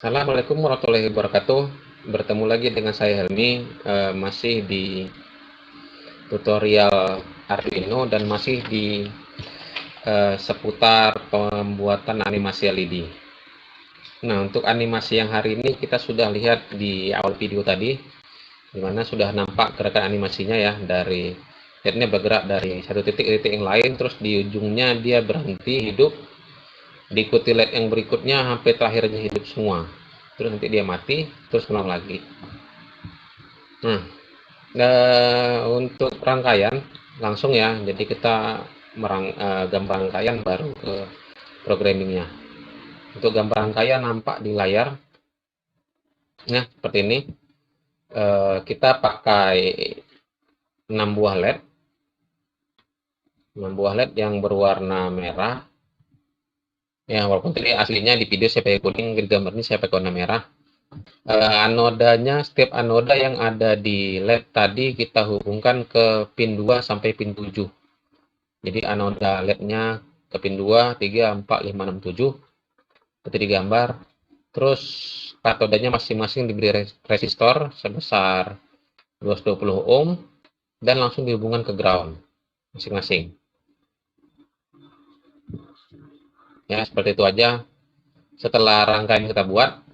Assalamualaikum warahmatullahi wabarakatuh. Bertemu lagi dengan saya Helmi, masih di tutorial Arduino dan masih di seputar pembuatan animasi LED. Nah, untuk animasi yang hari ini kita sudah lihat di awal video tadi, di mana sudah nampak gerakan animasinya ya, dari LED-nya bergerak dari satu titik ke titik yang lain, terus di ujungnya dia berhenti hidup, diikuti LED yang berikutnya sampai terakhirnya hidup semua. Terus nanti dia mati, terus ulang lagi. Nah, untuk rangkaian langsung ya, jadi kita gambar rangkaian baru ke programmingnya. Untuk gambar rangkaian nampak di layar, nah seperti ini. Kita pakai 6 buah LED, 6 buah LED yang berwarna merah. Ya, walaupun tadi aslinya di video saya pakai kuning, di gambar ini saya pakai warna merah. Anodanya, setiap anoda yang ada di LED tadi kita hubungkan ke pin 2 sampai pin 7. Jadi anoda LED-nya ke pin 2, 3, 4, 5, 6, 7 seperti digambar. Terus katodanya masing-masing diberi resistor sebesar 220 ohm dan langsung dihubungkan ke ground masing-masing. Ya, seperti itu aja. Setelah rangkaian kita buat,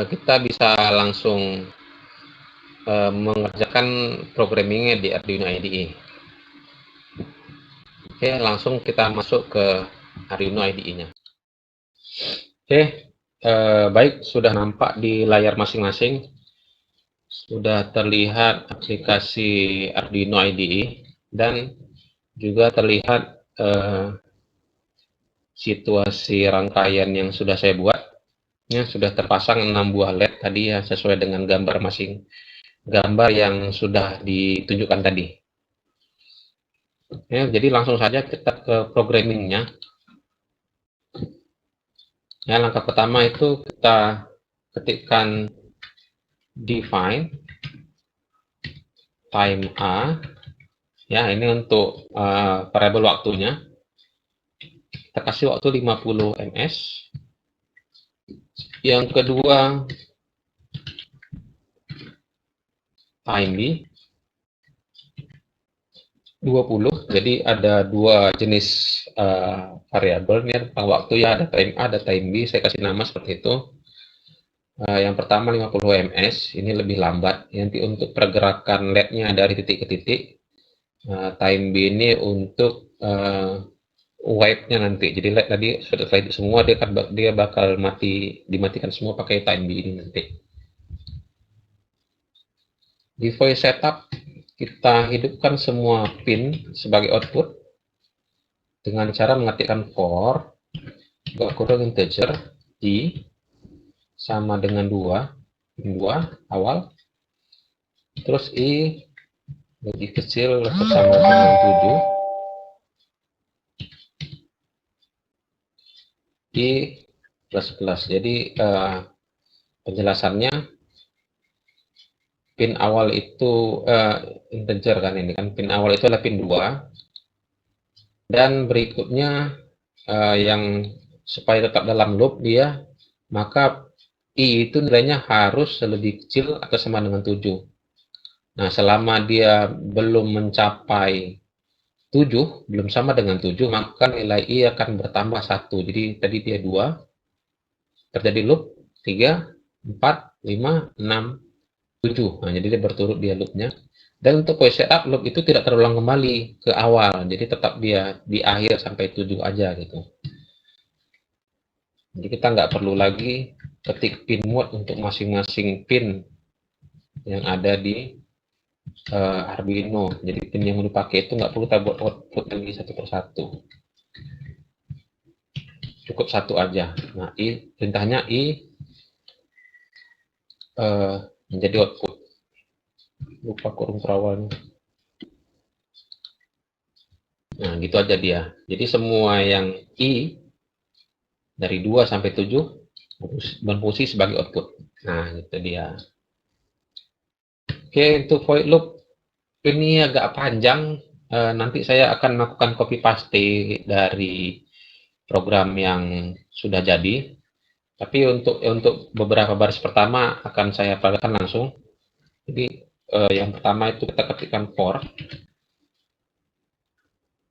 kita bisa langsung mengerjakan programmingnya di Arduino IDE. Oke, langsung kita masuk ke Arduino IDE-nya. Oke, baik, sudah nampak di layar masing-masing. Sudah terlihat aplikasi Arduino IDE dan juga terlihat situasi rangkaian yang sudah saya buat. Ya, sudah terpasang 6 buah LED tadi ya, sesuai dengan gambar gambar yang sudah ditunjukkan tadi. Ya, jadi langsung saja kita ke programmingnya. Ya, langkah pertama itu kita ketikkan define time A. Ya, ini untuk variabel waktunya. Kita kasih waktu 50 ms. Yang kedua, time B 20. Jadi ada dua jenis variabel nih, waktu ya, ada time A, ada time B. Saya kasih nama seperti itu. Yang pertama 50 ms, ini lebih lambat. Nanti untuk pergerakan LED-nya dari titik ke titik. Time B ini untuk wipe-nya nanti. Jadi LED tadi sudah hidup semua, dia bakal dimatikan semua pakai time B ini nanti. Di voice setup kita hidupkan semua pin sebagai output dengan cara mengetikkan for kurang integer i sama dengan 2 awal, terus i lebih kecil sama dengan 7, i plus. Jadi penjelasannya, pin awal itu integer kan, ini kan pin awal itu adalah pin 2, dan berikutnya yang supaya tetap dalam loop dia, maka i itu nilainya harus lebih kecil atau sama dengan 7. Nah, selama dia belum mencapai 7, belum sama dengan 7, maka nilai i akan bertambah 1. Jadi tadi dia 2, terjadi loop 3, 4, 5, 6, 7. Nah, jadi dia berturut dia loopnya. Dan untuk voice setup, loop itu tidak terulang kembali ke awal. Jadi tetap dia di akhir sampai 7 aja gitu. Jadi kita nggak perlu lagi ketik pin mode untuk masing-masing pin yang ada di Arduino. Jadi pin yang mau dipakai itu nggak perlu kita buat output lagi satu persatu. Cukup satu aja. Nah, perintahnya menjadi output. Lupa kurung terawalnya. Nah, gitu aja dia. Jadi semua yang i dari 2 sampai 7 berfungsi sebagai output. Nah, itu dia. Oke, untuk void loop ini agak panjang. Nanti saya akan melakukan copy paste dari program yang sudah jadi. Tapi untuk beberapa baris pertama akan saya peragakan langsung. Jadi yang pertama itu kita ketikkan for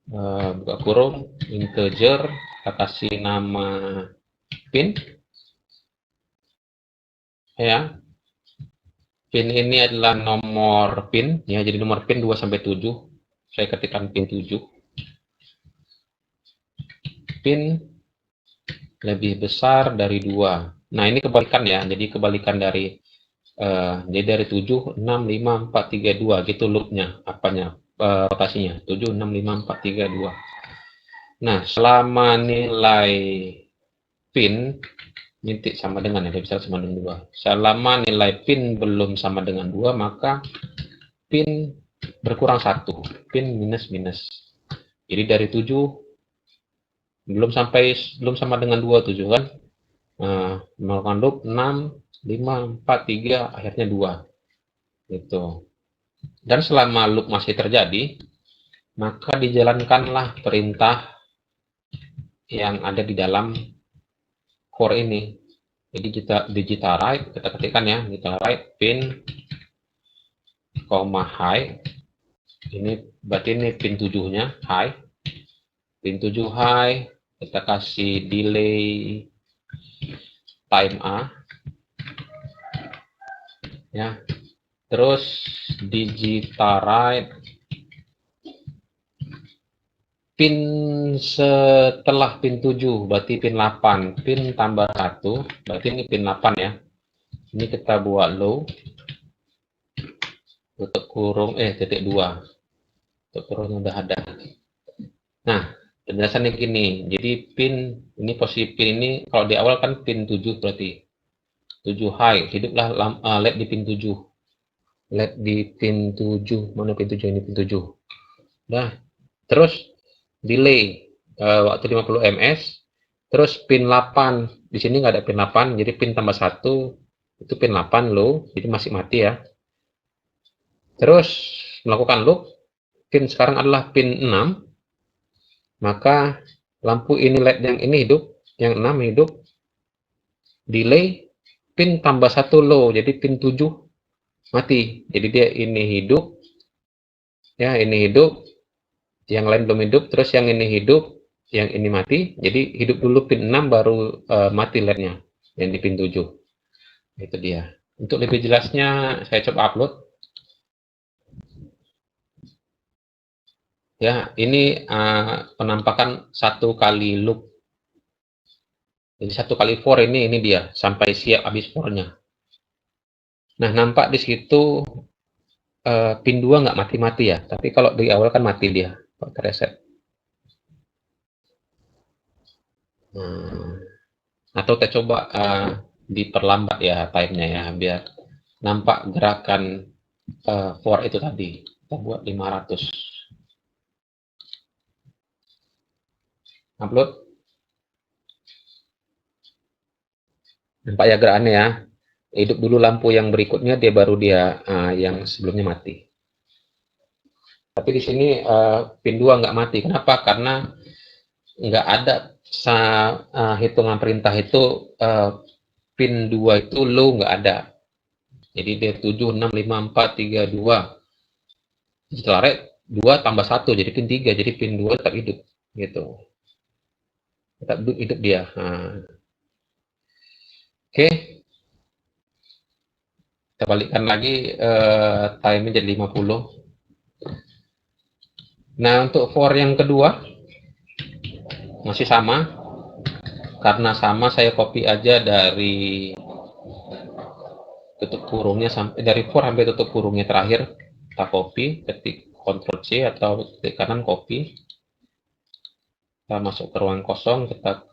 buka kurung integer, kita kasih nama pin ya. Pin ini adalah nomor pin ya, jadi nomor pin 2 sampai 7. Saya ketikkan pin 7. Pin lebih besar dari 2. Nah, ini kebalikan ya. Jadi kebalikan dari jadi dari 7, 6, 5, 4, 3, 2 gitu loopnya, rotasinya. 7, 6, 5, 4, 3, 2. Nah, selama nilai pin ini sama dengan ya, bisa sama dengan 2. Selama nilai pin belum sama dengan 2, maka pin berkurang 1. Pin minus minus. Jadi dari 7 belum sama dengan 2, 7 kan. Melakukan loop 6, 5, 4, 3, akhirnya 2. Gitu. Dan selama loop masih terjadi, maka dijalankanlah perintah yang ada di dalam for ini. Jadi kita digital write, kita ketikkan ya, digital write pin, high. Ini berarti ini pin 7-nya, high. Pin 7 high, kita kasih delay time A. Ya. Terus digital write pin setelah pin 7, berarti pin 8, pin tambah 1, berarti ini pin 8 ya. Ini kita buat low, tutup kurung, titik 2, tutup kurung udah ada. Nah, penjelasannya gini, jadi pin, ini posisi pin ini, kalau di awal kan pin 7 berarti, 7 high, hiduplah LED di pin 7. LED di pin 7, mana pin 7, ini pin 7. Nah, terus delay waktu 50 ms, terus pin 8 di sini nggak ada pin 8, jadi pin tambah 1 itu pin 8 low, jadi masih mati ya. Terus melakukan loop, pin sekarang adalah pin 6, maka lampu ini LED yang ini hidup, yang 6 hidup. Delay pin tambah 1 low, jadi pin 7 mati, jadi dia ini hidup ya, ini hidup, yang lain belum hidup, terus yang ini hidup, yang ini mati. Jadi hidup dulu pin 6 baru mati LED-nya yang di pin 7. Itu dia. Untuk lebih jelasnya saya coba upload. Ya, ini penampakan 1 kali loop. Jadi 1 kali for ini dia sampai siap habis for-nya. Nah, nampak di situ pin 2 nggak mati-mati ya, tapi kalau di awal kan mati dia, pakai reset. Atau kita coba diperlambat ya time-nya ya, biar nampak gerakan for itu tadi. Kita buat 500. Upload. Nampak ya gerakannya ya. Hidup dulu lampu yang berikutnya, dia baru yang sebelumnya mati. Tapi di sini pin 2 nggak mati. Kenapa? Karena nggak ada hitungan perintah itu pin 2 itu low, nggak ada. Jadi dia 7, 6, 5, 4, 3, 2. Setelah red 2 tambah 1 jadi pin 3, jadi pin 2 tetap hidup gitu. Tetap hidup dia. Oke. Kita balikkan lagi time jadi 50. Nah, untuk for yang kedua masih sama. Karena sama, saya copy aja dari tutup kurungnya sampai dari for sampai tutup kurungnya terakhir. Kita copy, ketik Ctrl C atau ketik kanan copy. Kita masuk ke ruang kosong, kita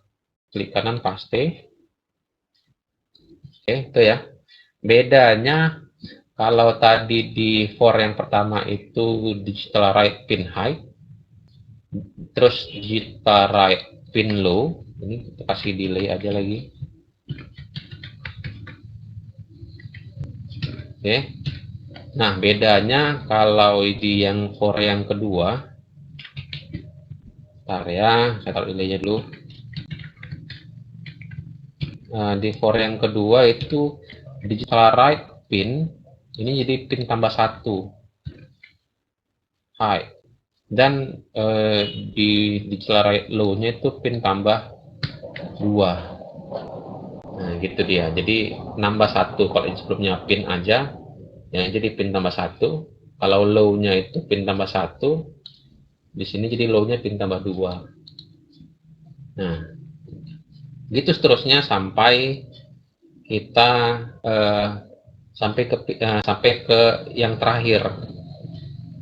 klik kanan paste. Oke, itu ya. Bedanya kalau tadi di for yang pertama itu digital write pin high, terus digital write pin low. Ini kita kasih delay aja lagi. Oke. Nah, bedanya kalau di yang for yang kedua, bentar ya, saya taruh delaynya dulu. Di for yang kedua itu digital write pin ini jadi pin tambah 1 high, dan di digital write low-nya itu pin tambah 2. Nah, gitu dia. Jadi nambah 1 kalau sebelumnya pin aja, ya jadi pin tambah 1. Kalau low-nya itu pin tambah 1, di sini jadi low-nya pin tambah 2. Nah, gitu seterusnya sampai kita eh, sampai ke yang terakhir.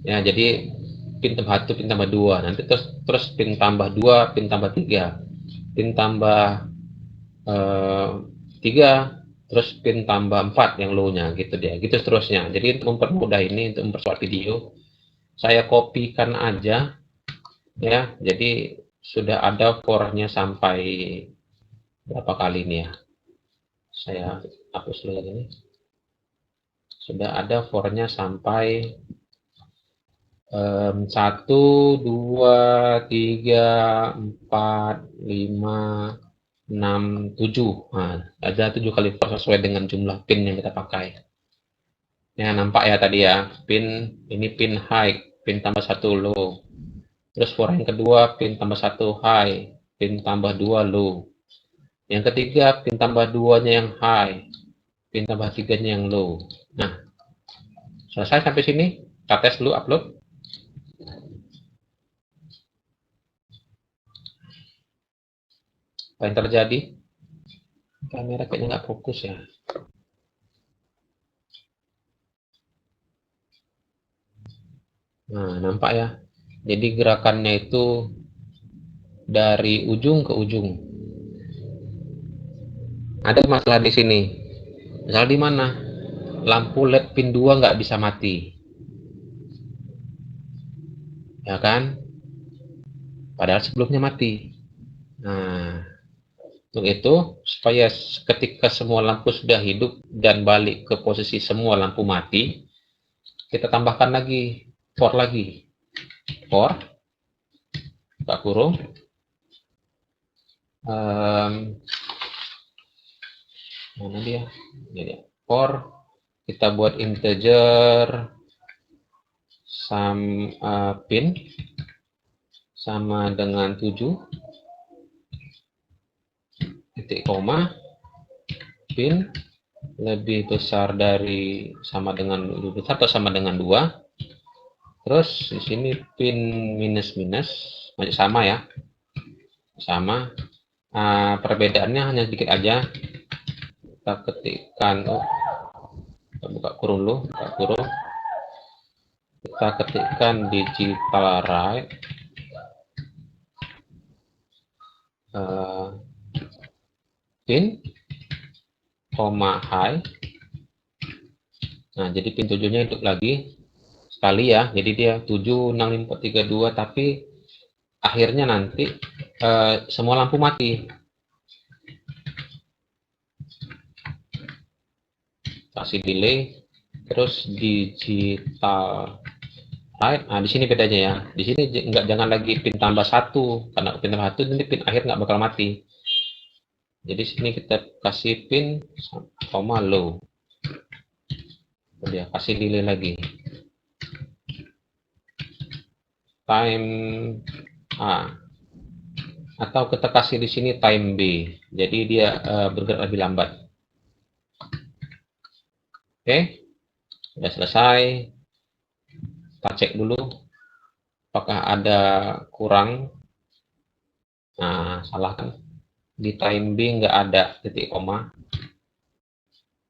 Ya, jadi pin tambah 1, pin tambah 2. Nanti terus terus pin tambah 2, pin tambah 3, pin tambah 3, terus pin tambah 4 yang low-nya gitu dia. Gitu seterusnya. Jadi untuk mempermudah ini, untuk mempercepat video, saya kopikan aja ya. Jadi sudah ada for-nya sampai berapa kali ini ya. Saya hapus dulu ini. Sudah ada for-nya sampai 1, 2, 3, 4, 5, 6, 7. Nah, ada 7 kali for sesuai dengan jumlah pin yang kita pakai. Ya, nampak ya tadi ya. Ini pin high, pin tambah 1 low. Terus for yang kedua, pin tambah 1 high, pin tambah 2 low. Yang ketiga, pin tambah 2-nya yang high, pin tambah 3-nya yang low. Nah, selesai sampai sini. Kita tes dulu upload. Apa yang terjadi? Kamera kayaknya nggak fokus ya. Nah, nampak ya. Jadi gerakannya itu dari ujung ke ujung. Ada masalah di sini. Masalah di mana? Lampu LED pin 2 nggak bisa mati. Ya kan? Padahal sebelumnya mati. Nah, untuk itu, supaya ketika semua lampu sudah hidup dan balik ke posisi semua lampu mati, kita tambahkan lagi for lagi. For, tak kurung. Mana dia? Ini for, kita buat integer pin sama dengan 7, titik koma, pin lebih besar dari sama dengan lebih besar atau sama dengan 2. Terus di sini pin minus minus masih sama ya, sama. Perbedaannya hanya sedikit aja. Kita ketikkan, kita buka kurung dulu, buka kurung. Kita ketikkan digital write pin, high. Nah, jadi pin 7-nya hidup lagi sekali ya. Jadi dia 7, 6, 5, 4, 3, 2, tapi akhirnya nanti semua lampu mati. Kasih delay, terus digital write. Nah, di sini bedanya ya. Di sini jangan lagi pin tambah 1, karena pin tambah 1 nanti pin akhir nggak bakal mati. Jadi sini kita kasih pin koma low. Dia kasih delay lagi. Time A. Atau kita kasih di sini time B. Jadi dia bergerak lebih lambat. Oke, sudah selesai. Kita cek dulu apakah ada kurang. Nah, salah kan? Di time B nggak ada titik koma.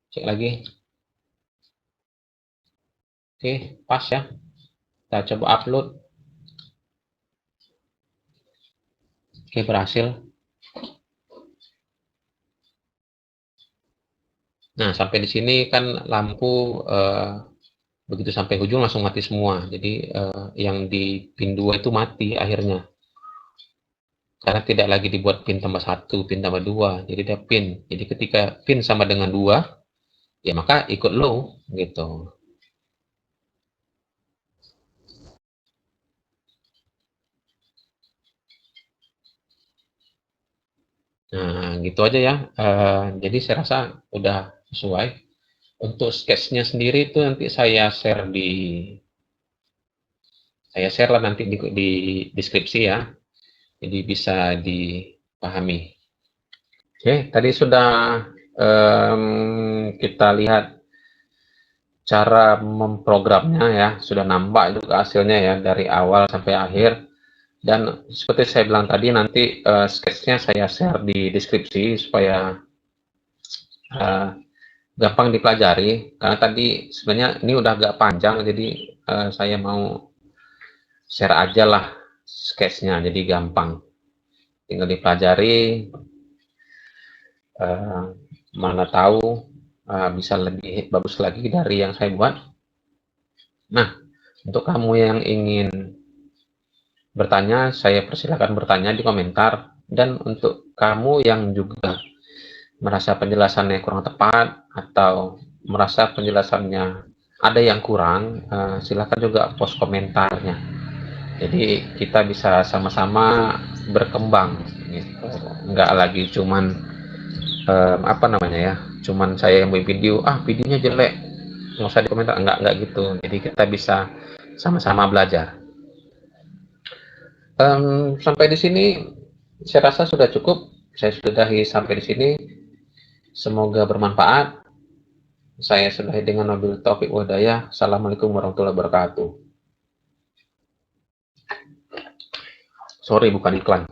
Cek lagi. Oke, pas ya. Kita coba upload. Oke, berhasil. Nah, sampai di sini kan lampu begitu sampai ujung langsung mati semua. Jadi yang di pin 2 itu mati akhirnya. Karena tidak lagi dibuat pin tambah 1, pin tambah 2. Jadi dia pin. Jadi ketika pin sama dengan 2, ya maka ikut low gitu. Nah, gitu aja ya. Jadi saya rasa udah sesuai. Untuk sketsnya sendiri itu nanti saya share lah nanti di deskripsi ya. Jadi bisa dipahami. Oke, tadi sudah kita lihat cara memprogramnya ya, sudah nampak juga hasilnya ya dari awal sampai akhir. Dan seperti saya bilang tadi, nanti sketsnya saya share di deskripsi supaya uh, gampang dipelajari. Karena tadi sebenarnya ini udah agak panjang, jadi saya mau share aja lah sketsnya, jadi gampang. Tinggal dipelajari, uh, mana tahu bisa lebih bagus lagi dari yang saya buat. Nah, untuk kamu yang ingin bertanya, saya persilakan bertanya di komentar. Dan untuk kamu yang juga merasa penjelasannya kurang tepat atau merasa penjelasannya ada yang kurang, silakan juga post komentarnya. Jadi kita bisa sama-sama berkembang, gitu. Nggak lagi cuman apa namanya ya, cuman saya yang buat video, videonya jelek, nggak usah di komentar, nggak gitu. Jadi kita bisa sama-sama belajar. Sampai di sini saya rasa sudah cukup. Saya sudahi sampai di sini. Semoga bermanfaat. Saya sudahi dengan wabillahi taufiq wal hidayah. Assalamualaikum warahmatullahi wabarakatuh. Sorry, bukan iklan.